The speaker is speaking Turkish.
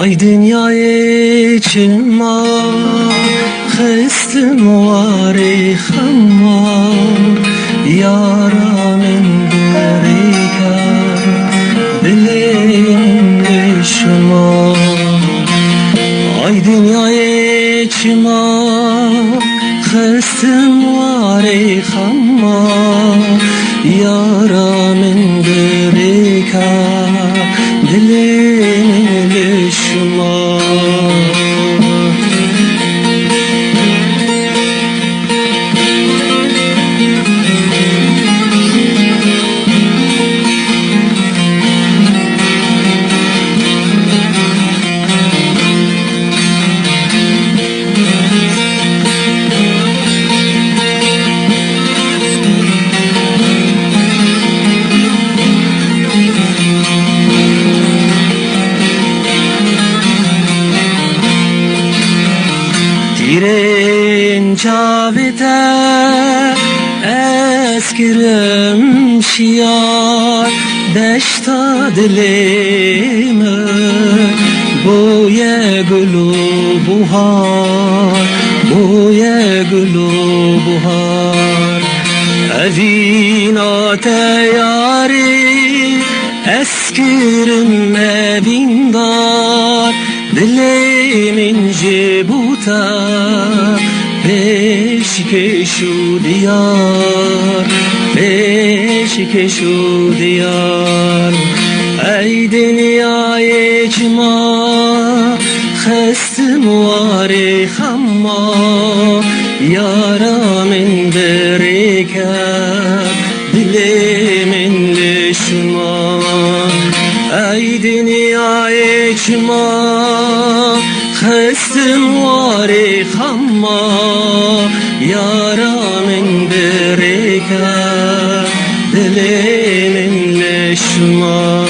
Ay dünyayı çinma Xestim wari xamma Yaramın derika Dilim düşma Ay dünyayı çinma Xestim wari xamma Yaramın derika Dilim düşma Tiren çavite eskirim şiar Deşta dilimi Boye gülü buhar Boye gülü buhar Evina teyari Eskirim evindar Dilimin cebuta Peşkeşu diyar Peşkeşu diyar Ey dünyayı çima Xestim wari xamma Yaramın bereket Dilimin leşma Ey dünyayı çima Xestim wari xamma Yaramın bereket Dilimin leşma